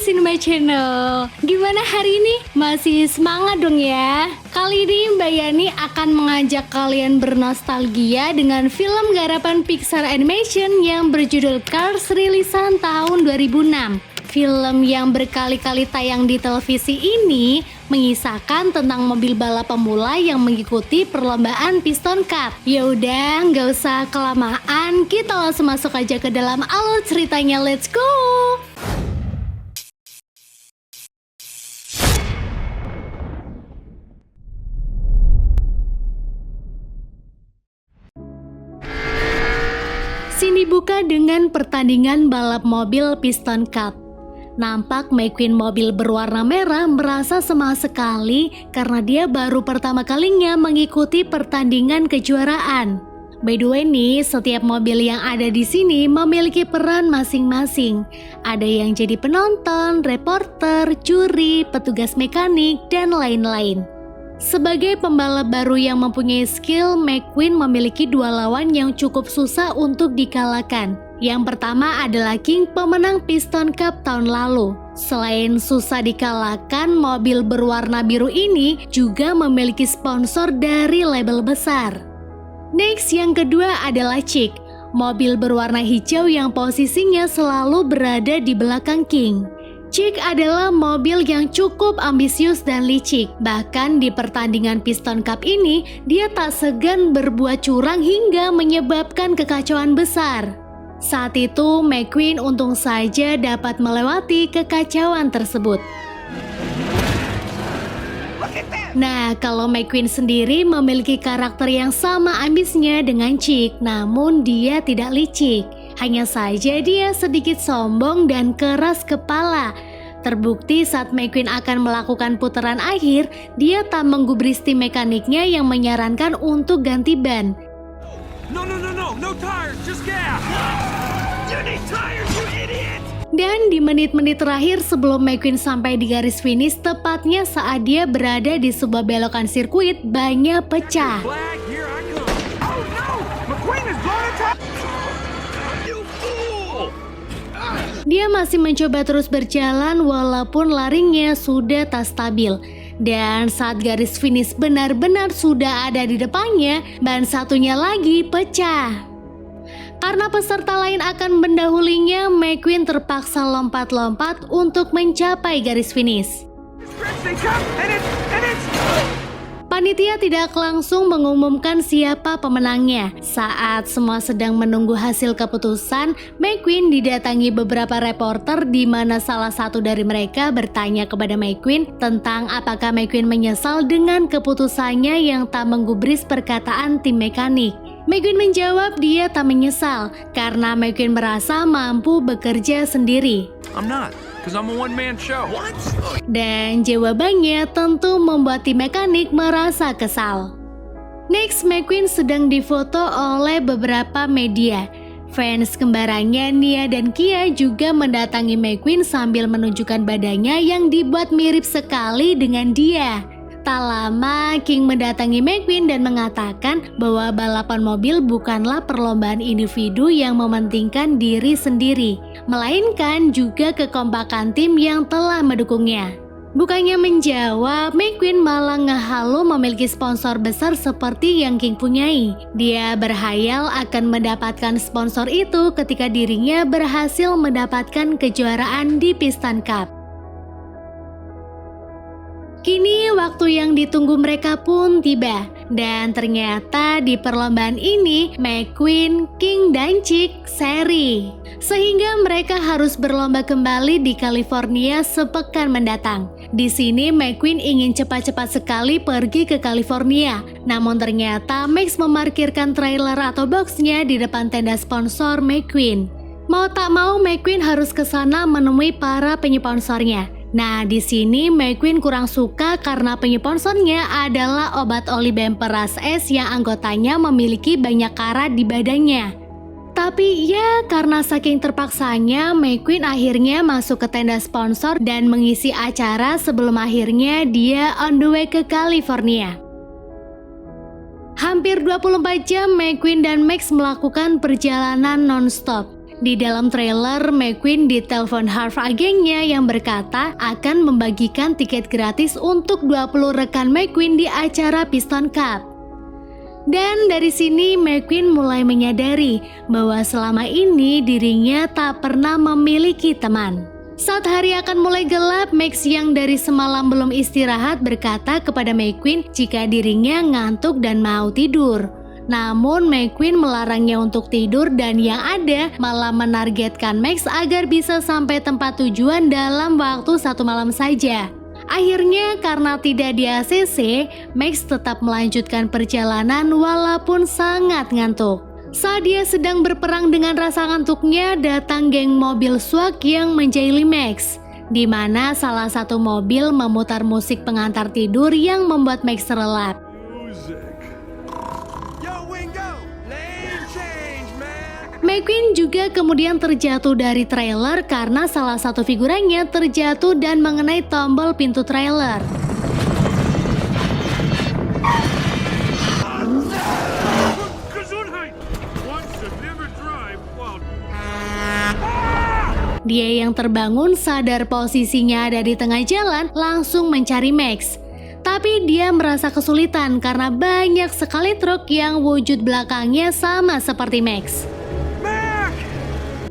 Cinema Channel. Gimana hari ini? Masih semangat dong ya? Kali ini Mbak Yani akan mengajak kalian bernostalgia dengan film garapan Pixar Animation yang berjudul Cars rilisan tahun 2006. Film yang berkali-kali tayang di televisi ini mengisahkan tentang mobil balap pemula yang mengikuti perlombaan Piston Cup. Yaudah, nggak usah kelamaan, kita langsung masuk aja ke dalam alur ceritanya. Let's go! Scene dibuka dengan pertandingan balap mobil Piston Cup. Nampak McQueen mobil berwarna merah merasa semangat sekali karena dia baru pertama kalinya mengikuti pertandingan kejuaraan. By the way nih, setiap mobil yang ada di sini memiliki peran masing-masing. Ada yang jadi penonton, reporter, juri, petugas mekanik, dan lain-lain. Sebagai pembalap baru yang mempunyai skill, McQueen memiliki dua lawan yang cukup susah untuk dikalahkan. Yang pertama adalah King, pemenang Piston Cup tahun lalu. Selain susah dikalahkan, mobil berwarna biru ini juga memiliki sponsor dari label besar. Next, yang kedua adalah Chick, mobil berwarna hijau yang posisinya selalu berada di belakang King. Chick adalah mobil yang cukup ambisius dan licik. Bahkan di pertandingan Piston Cup ini, dia tak segan berbuat curang hingga menyebabkan kekacauan besar. Saat itu, McQueen untung saja dapat melewati kekacauan tersebut. Nah, kalau McQueen sendiri memiliki karakter yang sama ambisnya dengan Chick, namun dia tidak licik. Hanya saja dia sedikit sombong dan keras kepala. Terbukti saat McQueen akan melakukan putaran akhir, dia tak menggubris tim mekaniknya yang menyarankan untuk ganti ban. No tires, just gas. You need tires, you idiot. Dan di menit-menit terakhir sebelum McQueen sampai di garis finish, tepatnya saat dia berada di sebuah belokan sirkuit, bannya pecah. Flag, here I come. Oh no, McQueen is blowing a tire. You fool. Dia masih mencoba terus berjalan walaupun larinya sudah tak stabil. Dan saat garis finish benar-benar sudah ada di depannya, ban satunya lagi pecah. Karena peserta lain akan mendahulinya, McQueen terpaksa lompat-lompat untuk mencapai garis finish. They come, and it's... Panitia tidak langsung mengumumkan siapa pemenangnya. Saat semua sedang menunggu hasil keputusan, McQueen didatangi beberapa reporter di mana salah satu dari mereka bertanya kepada McQueen tentang apakah McQueen menyesal dengan keputusannya yang tak menggubris perkataan tim mekanik. McQueen menjawab dia tak menyesal karena McQueen merasa mampu bekerja sendiri. I'm not, because I'm a one-man show. What? Dan jawabannya tentu membuat tim mekanik merasa kesal. Next, McQueen sedang difoto oleh beberapa media. Fans kembarannya Nia dan Kia juga mendatangi McQueen sambil menunjukkan badannya yang dibuat mirip sekali dengan dia. Tak lama, King mendatangi McQueen dan mengatakan bahwa balapan mobil bukanlah perlombaan individu yang mementingkan diri sendiri, melainkan juga kekompakan tim yang telah mendukungnya. Bukannya menjawab, McQueen malah ngehalu memiliki sponsor besar seperti yang King punyai. Dia berhayal akan mendapatkan sponsor itu ketika dirinya berhasil mendapatkan kejuaraan di Piston Cup. Kini waktu yang ditunggu mereka pun tiba. Dan ternyata di perlombaan ini McQueen, King, dan Chick seri. Sehingga mereka harus berlomba kembali di California sepekan mendatang. Di sini McQueen ingin cepat-cepat sekali pergi ke California. Namun ternyata Max memarkirkan trailer atau boxnya di depan tenda sponsor McQueen. Mau tak mau McQueen harus ke sana menemui para penyponsornya. Nah, di sini McQueen kurang suka karena penyponsornya adalah obat oli Bemperas S yang anggotanya memiliki banyak karat di badannya. Tapi ya, karena saking terpaksanya, McQueen akhirnya masuk ke tenda sponsor dan mengisi acara sebelum akhirnya dia on the way ke California. Hampir 24 jam McQueen dan Max melakukan perjalanan non-stop. Di dalam trailer, McQueen ditelepon Harv agennya yang berkata akan membagikan tiket gratis untuk 20 rekan McQueen di acara Piston Cup. Dan dari sini McQueen mulai menyadari bahwa selama ini dirinya tak pernah memiliki teman. Saat hari akan mulai gelap, Max yang dari semalam belum istirahat berkata kepada McQueen jika dirinya ngantuk dan mau tidur. Namun McQueen melarangnya untuk tidur dan yang ada malah menargetkan Max agar bisa sampai tempat tujuan dalam waktu 1 malam saja. Akhirnya karena tidak di ACC, Max tetap melanjutkan perjalanan walaupun sangat ngantuk. Saat dia sedang berperang dengan rasa ngantuknya, datang geng mobil SWAT yang menjaili Max, di mana salah satu mobil memutar musik pengantar tidur yang membuat Max terlelap. McQueen juga kemudian terjatuh dari trailer karena salah satu figurannya terjatuh dan mengenai tombol pintu trailer. Dia yang terbangun sadar posisinya ada di tengah jalan langsung mencari Max. Tapi dia merasa kesulitan karena banyak sekali truk yang wujud belakangnya sama seperti Max.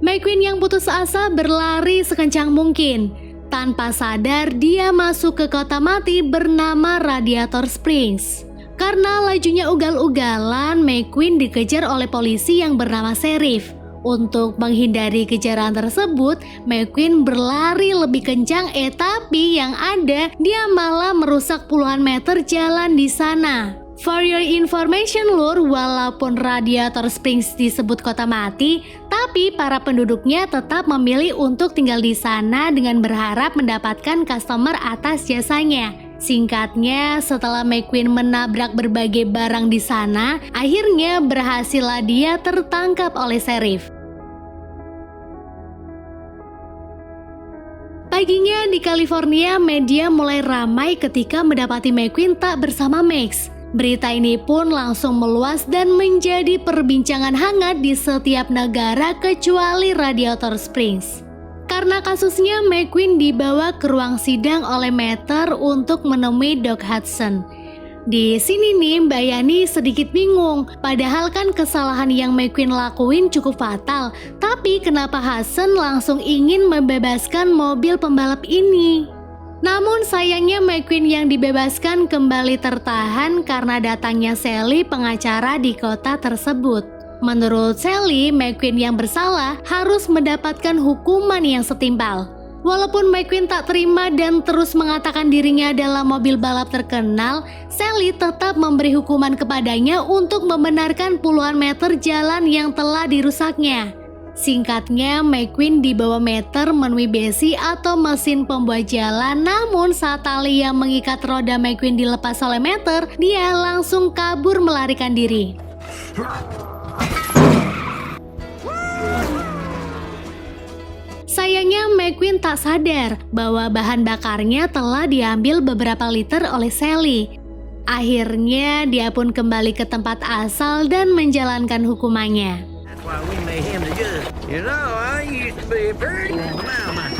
McQueen yang putus asa berlari sekencang mungkin. Tanpa sadar dia masuk ke kota mati bernama Radiator Springs. Karena lajunya ugal-ugalan, McQueen dikejar oleh polisi yang bernama Sheriff. Untuk menghindari kejaran tersebut, McQueen berlari lebih kencang tapi yang ada dia malah merusak puluhan meter jalan di sana. For your information Lur, walaupun Radiator Springs disebut kota mati, tapi para penduduknya tetap memilih untuk tinggal di sana dengan berharap mendapatkan customer atas jasanya. Singkatnya, setelah McQueen menabrak berbagai barang di sana, akhirnya berhasillah dia tertangkap oleh Sheriff. Paginya di California, media mulai ramai ketika mendapati McQueen tak bersama Max. Berita ini pun langsung meluas dan menjadi perbincangan hangat di setiap negara kecuali Radiator Springs. Karena kasusnya, McQueen dibawa ke ruang sidang oleh Mater untuk menemui Doc Hudson. Di sini nih Mbak Yani sedikit bingung, padahal kan kesalahan yang McQueen lakuin cukup fatal, tapi kenapa Hudson langsung ingin membebaskan mobil pembalap ini? Namun sayangnya McQueen yang dibebaskan kembali tertahan karena datangnya Sally pengacara di kota tersebut. Menurut Sally, McQueen yang bersalah harus mendapatkan hukuman yang setimpal. Walaupun McQueen tak terima dan terus mengatakan dirinya adalah mobil balap terkenal, Sally tetap memberi hukuman kepadanya untuk membenarkan puluhan meter jalan yang telah dirusaknya. Singkatnya, McQueen dibawa Mater menemui besi atau mesin pembuat jalan, namun saat tali yang mengikat roda McQueen dilepas oleh Mater, dia langsung kabur melarikan diri. Sayangnya McQueen tak sadar bahwa bahan bakarnya telah diambil beberapa liter oleh Sally. Akhirnya dia pun kembali ke tempat asal dan menjalankan hukumannya. Why we made him the judge. You know, I used to be a pretty mama.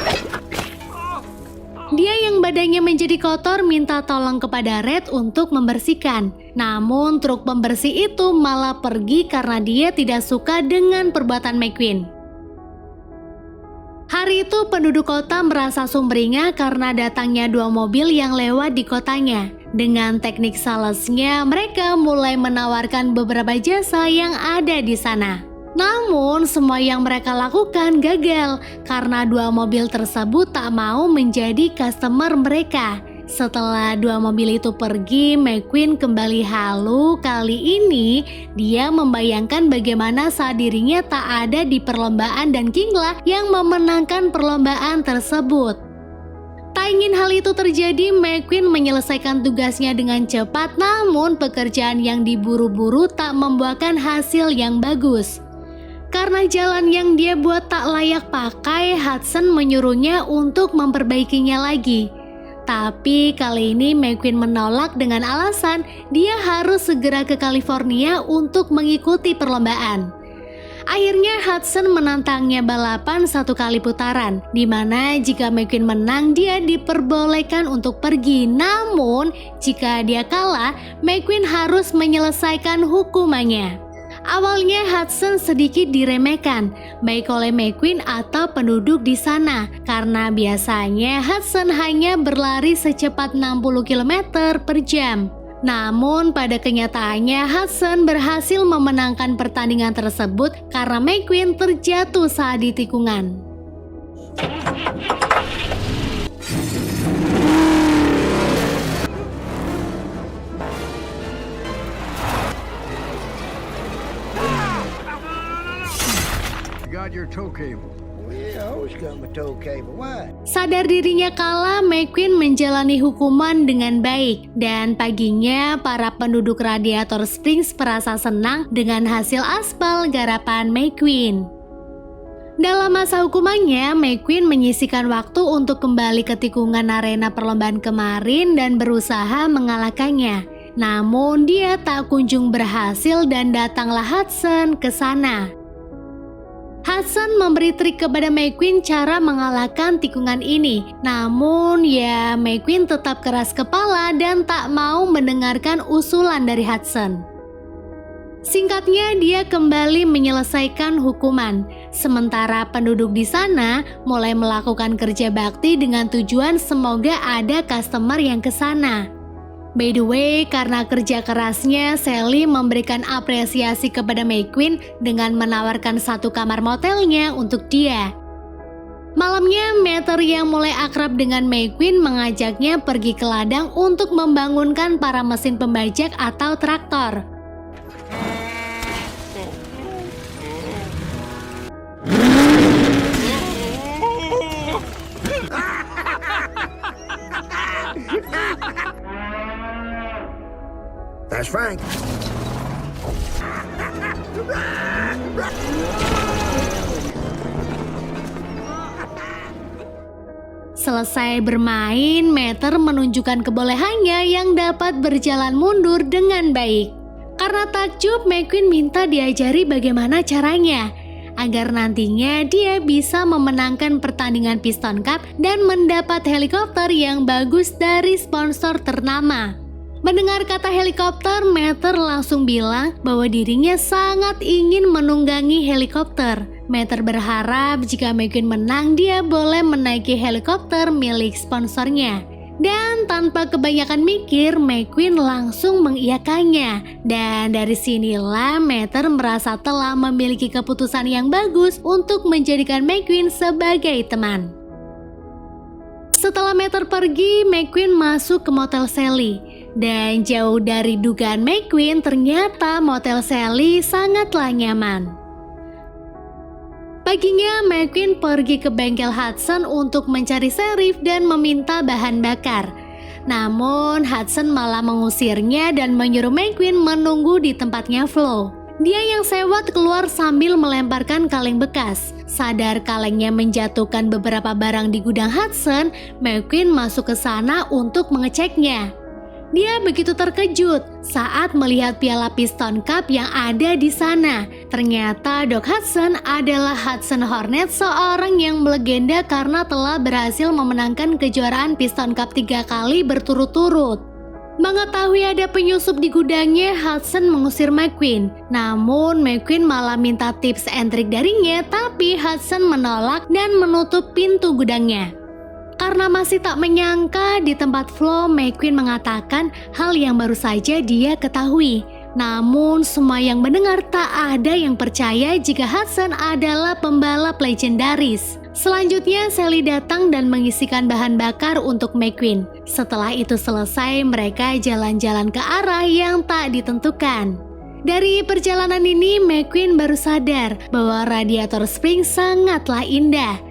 Dia yang badannya menjadi kotor minta tolong kepada Red untuk membersihkan. Namun truk pembersih itu malah pergi karena dia tidak suka dengan perbuatan McQueen. Hari itu penduduk kota merasa sumringah karena datangnya 2 mobil yang lewat di kotanya. Dengan teknik salesnya, mereka mulai menawarkan beberapa jasa yang ada di sana. Namun semua yang mereka lakukan gagal karena 2 mobil tersebut tak mau menjadi customer mereka. Setelah 2 mobil itu pergi, McQueen kembali halu. Kali ini dia membayangkan bagaimana saat dirinya tak ada di perlombaan dan Kingla yang memenangkan perlombaan tersebut. Tak ingin hal itu terjadi, McQueen menyelesaikan tugasnya dengan cepat, namun pekerjaan yang diburu-buru tak membuahkan hasil yang bagus. Karena jalan yang dia buat tak layak pakai, Hudson menyuruhnya untuk memperbaikinya lagi. Tapi kali ini McQueen menolak dengan alasan dia harus segera ke California untuk mengikuti perlombaan. Akhirnya Hudson menantangnya balapan 1 kali putaran, di mana jika McQueen menang dia diperbolehkan untuk pergi. Namun jika dia kalah, McQueen harus menyelesaikan hukumannya. Awalnya Hudson sedikit diremehkan, baik oleh McQueen atau penduduk di sana, karena biasanya Hudson hanya berlari secepat 60 km per jam. Namun pada kenyataannya Hudson berhasil memenangkan pertandingan tersebut karena McQueen terjatuh saat di tikungan. You got your tow cable. Yeah, I always got my tow cable. Why? Sadar dirinya kalah, McQueen menjalani hukuman dengan baik, dan paginya para penduduk Radiator Springs merasa senang dengan hasil aspal garapan McQueen. Dalam masa hukumannya, McQueen menyisihkan waktu untuk kembali ke tikungan arena perlombaan kemarin dan berusaha mengalahkannya. Namun dia tak kunjung berhasil dan datanglah Hudson ke sana. Hudson memberi trik kepada McQueen cara mengalahkan tikungan ini. Namun ya McQueen tetap keras kepala dan tak mau mendengarkan usulan dari Hudson. Singkatnya dia kembali menyelesaikan hukuman. Sementara penduduk di sana mulai melakukan kerja bakti dengan tujuan semoga ada customer yang ke sana. By the way, karena kerja kerasnya, Sally memberikan apresiasi kepada McQueen dengan menawarkan 1 kamar motelnya untuk dia. Malamnya, Mater yang mulai akrab dengan McQueen mengajaknya pergi ke ladang untuk membangunkan para mesin pembajak atau traktor. That's Frank. Selesai bermain, Mater menunjukkan kebolehannya yang dapat berjalan mundur dengan baik. Karena takjub, McQueen minta diajari bagaimana caranya, agar nantinya dia bisa memenangkan pertandingan Piston Cup dan mendapat helikopter yang bagus dari sponsor ternama. Mendengar kata helikopter, Mater langsung bilang bahwa dirinya sangat ingin menunggangi helikopter. Mater berharap jika McQueen menang, dia boleh menaiki helikopter milik sponsornya. Dan tanpa kebanyakan mikir, McQueen langsung mengiyakannya. Dan dari sinilah Mater merasa telah memiliki keputusan yang bagus untuk menjadikan McQueen sebagai teman. Setelah Mater pergi, McQueen masuk ke motel Sally. Dan jauh dari dugaan McQueen, ternyata motel Sally sangatlah nyaman. Paginya, McQueen pergi ke bengkel Hudson untuk mencari serif dan meminta bahan bakar. Namun, Hudson malah mengusirnya dan menyuruh McQueen menunggu di tempatnya Flo. Dia yang sewot keluar sambil melemparkan kaleng bekas. Sadar kalengnya menjatuhkan beberapa barang di gudang Hudson, McQueen masuk ke sana untuk mengeceknya. Dia begitu terkejut saat melihat piala Piston Cup yang ada di sana. Ternyata Doc Hudson adalah Hudson Hornet, seorang yang melegenda karena telah berhasil memenangkan kejuaraan Piston Cup 3 kali berturut-turut. Mengetahui ada penyusup di gudangnya, Hudson mengusir McQueen. Namun McQueen malah minta tips and trik darinya, tapi Hudson menolak dan menutup pintu gudangnya. Karena masih tak menyangka, di tempat Flo, McQueen mengatakan hal yang baru saja dia ketahui. Namun semua yang mendengar tak ada yang percaya jika Hudson adalah pembalap legendaris. Selanjutnya Sally datang dan mengisikan bahan bakar untuk McQueen. Setelah itu selesai, mereka jalan-jalan ke arah yang tak ditentukan. Dari perjalanan ini, McQueen baru sadar bahwa Radiator Springs sangatlah indah.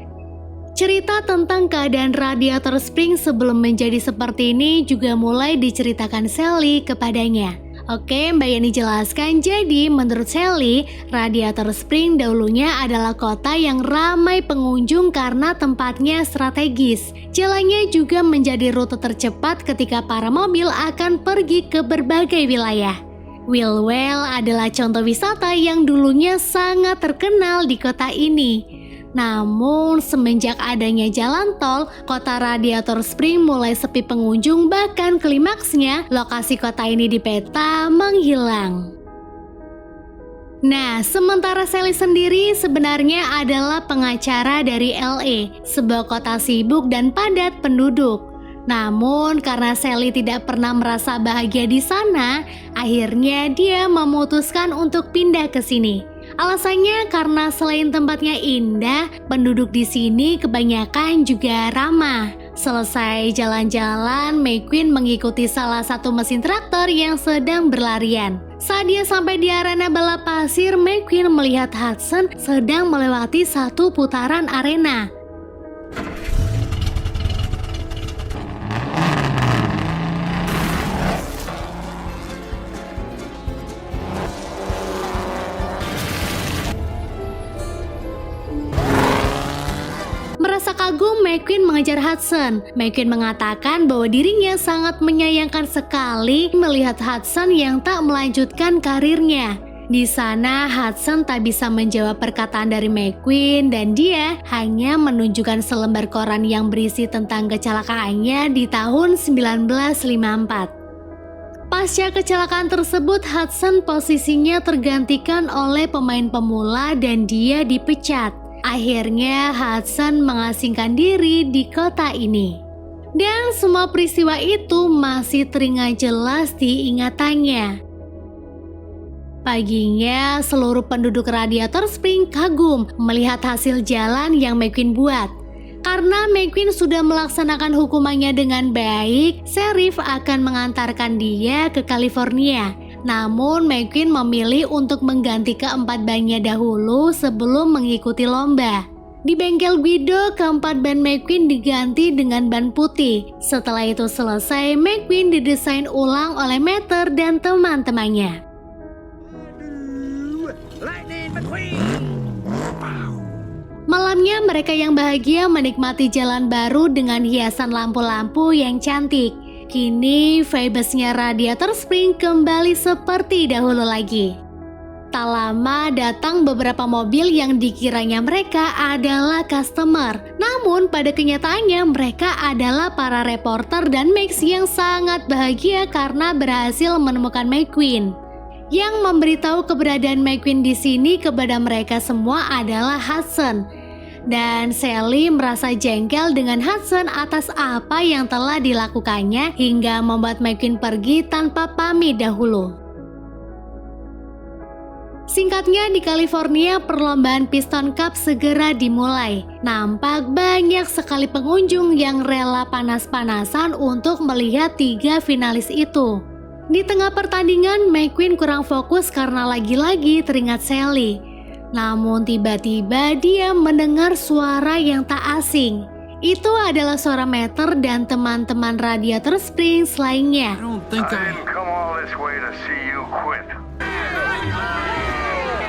Cerita tentang keadaan Radiator Springs sebelum menjadi seperti ini juga mulai diceritakan Sally kepadanya. Oke, Mbak Yani jelaskan. Jadi menurut Sally, Radiator Springs dahulunya adalah kota yang ramai pengunjung karena tempatnya strategis. Jalannya juga menjadi rute tercepat ketika para mobil akan pergi ke berbagai wilayah. Willwell adalah contoh wisata yang dulunya sangat terkenal di kota ini. Namun semenjak adanya jalan tol, kota Radiator Springs mulai sepi pengunjung, bahkan klimaksnya lokasi kota ini di peta menghilang. Nah, sementara Sally sendiri sebenarnya adalah pengacara dari LA, sebuah kota sibuk dan padat penduduk. Namun karena Sally tidak pernah merasa bahagia di sana, akhirnya dia memutuskan untuk pindah ke sini. Alasannya karena selain tempatnya indah, penduduk di sini kebanyakan juga ramah. Selesai jalan-jalan, McQueen mengikuti salah satu mesin traktor yang sedang berlarian. Saat dia sampai di arena balap pasir, McQueen melihat Hudson sedang melewati satu putaran arena. Merasa kagum, McQueen mengejar Hudson. McQueen mengatakan bahwa dirinya sangat menyayangkan sekali melihat Hudson yang tak melanjutkan karirnya. Di sana, Hudson tak bisa menjawab perkataan dari McQueen dan dia hanya menunjukkan selembar koran yang berisi tentang kecelakaannya di tahun 1954. Pasca kecelakaan tersebut, Hudson posisinya tergantikan oleh pemain pemula dan dia dipecat. Akhirnya Hudson mengasingkan diri di kota ini. Dan semua peristiwa itu masih teringat jelas di ingatannya. Paginya, seluruh penduduk Radiator Springs kagum melihat hasil jalan yang McQueen buat. Karena McQueen sudah melaksanakan hukumannya dengan baik, sheriff akan mengantarkan dia ke California. Namun McQueen memilih untuk mengganti keempat bannya dahulu sebelum mengikuti lomba. Di bengkel Guido, keempat ban McQueen diganti dengan ban putih. Setelah itu selesai, McQueen didesain ulang oleh Mater dan teman-temannya. Lightning McQueen! Malamnya mereka yang bahagia menikmati jalan baru dengan hiasan lampu-lampu yang cantik. Kini vibes-nya Radiator Springs kembali seperti dahulu lagi. Tak lama datang beberapa mobil yang dikiranya mereka adalah customer. Namun pada kenyataannya mereka adalah para reporter dan Max yang sangat bahagia karena berhasil menemukan McQueen. Yang memberitahu keberadaan McQueen di sini kepada mereka semua adalah Hudson. Dan Sally merasa jengkel dengan Hudson atas apa yang telah dilakukannya hingga membuat McQueen pergi tanpa pamit dahulu. Singkatnya, di California perlombaan Piston Cup segera dimulai. Nampak banyak sekali pengunjung yang rela panas-panasan untuk melihat 3 finalis itu. Di tengah pertandingan, McQueen kurang fokus karena lagi-lagi teringat Sally. Namun tiba-tiba dia mendengar suara yang tak asing. Itu adalah suara Mater dan teman-teman Radiator Springs lainnya. I don't think I didn't come all this way to see you quit.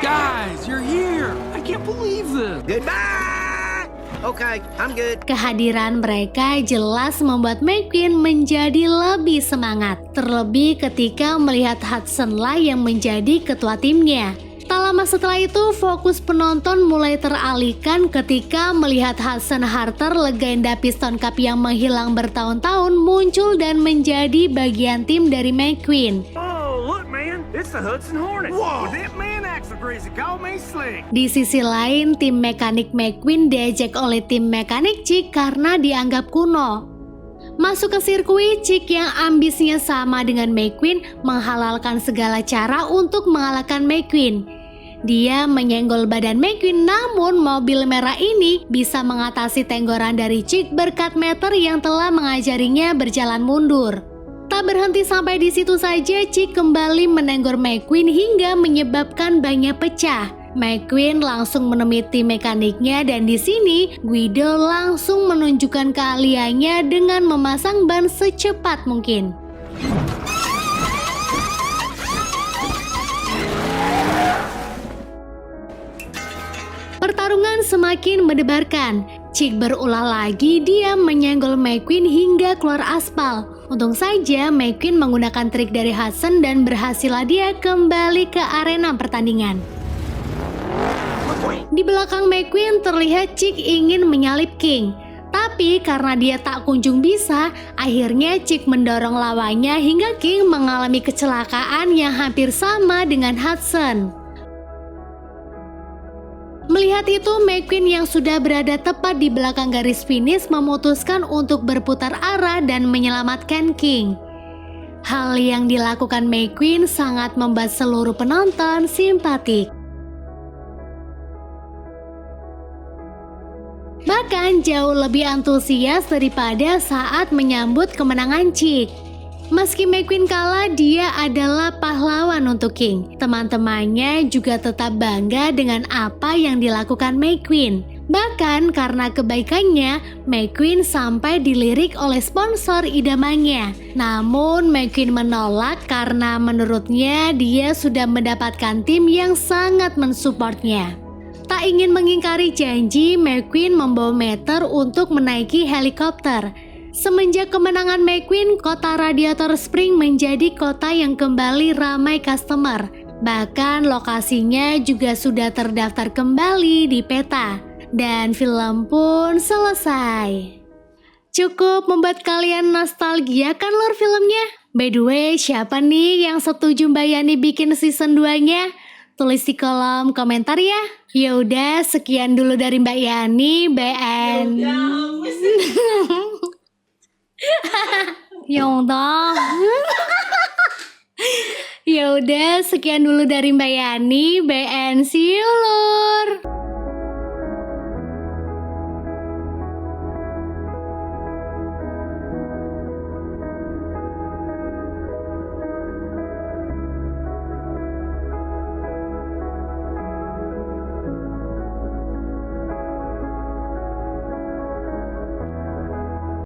Guys, you're here! I can't believe this! Goodbye! Okay, I'm good. Kehadiran mereka jelas membuat McQueen menjadi lebih semangat. Terlebih ketika melihat Hudson lah yang menjadi ketua timnya. Tak lama setelah itu, fokus penonton mulai teralihkan ketika melihat Hudson Harter, legenda Piston Cup yang menghilang bertahun-tahun, muncul dan menjadi bagian tim dari McQueen. Oh, look, man! It's the Hudson Hornet! Whoa! Well, that man acts so crazy. Call me slick! Di sisi lain, tim mekanik McQueen diejek oleh tim mekanik Chick karena dianggap kuno. Masuk ke sirkuit, Chick yang ambisnya sama dengan McQueen menghalalkan segala cara untuk mengalahkan McQueen. Dia menyenggol badan McQueen, namun mobil merah ini bisa mengatasi tenggoran dari Chick berkat Mater yang telah mengajarinya berjalan mundur. Tak berhenti sampai di situ saja, Chick kembali menenggor McQueen hingga menyebabkan bannya pecah. McQueen langsung menemui tim mekaniknya dan di sini Guido langsung menunjukkan keahliannya dengan memasang ban secepat mungkin. Pertarungan semakin mendebarkan. Chick berulah lagi, dia menyenggol McQueen hingga keluar aspal. Untung saja McQueen menggunakan trik dari Hudson dan berhasillah dia kembali ke arena pertandingan. Di belakang McQueen terlihat Chick ingin menyalip King. Tapi karena dia tak kunjung bisa, akhirnya Chick mendorong lawannya hingga King mengalami kecelakaan yang hampir sama dengan Hudson. Melihat itu, McQueen yang sudah berada tepat di belakang garis finish memutuskan untuk berputar arah dan menyelamatkan King. Hal yang dilakukan McQueen sangat membuat seluruh penonton simpatik. Bahkan jauh lebih antusias daripada saat menyambut kemenangan Chick. Meski McQueen kalah, dia adalah pahlawan untuk King. Teman-temannya juga tetap bangga dengan apa yang dilakukan McQueen. Bahkan karena kebaikannya, McQueen sampai dilirik oleh sponsor idamannya. Namun McQueen menolak karena menurutnya dia sudah mendapatkan tim yang sangat mensupportnya. Tak ingin mengingkari janji, McQueen membawa Meter untuk menaiki helikopter. Semenjak kemenangan McQueen, kota Radiator Springs menjadi kota yang kembali ramai customer. Bahkan lokasinya juga sudah terdaftar kembali di peta. Dan film pun selesai. Cukup membuat kalian nostalgia kan lor filmnya? By the way, siapa nih yang setuju Mbak Yani bikin season 2-nya? Tulis di kolom komentar ya. Yaudah, sekian dulu dari Mbak Yani, BN. Ya udah, sekian dulu dari Mbak Yani, BN. See you.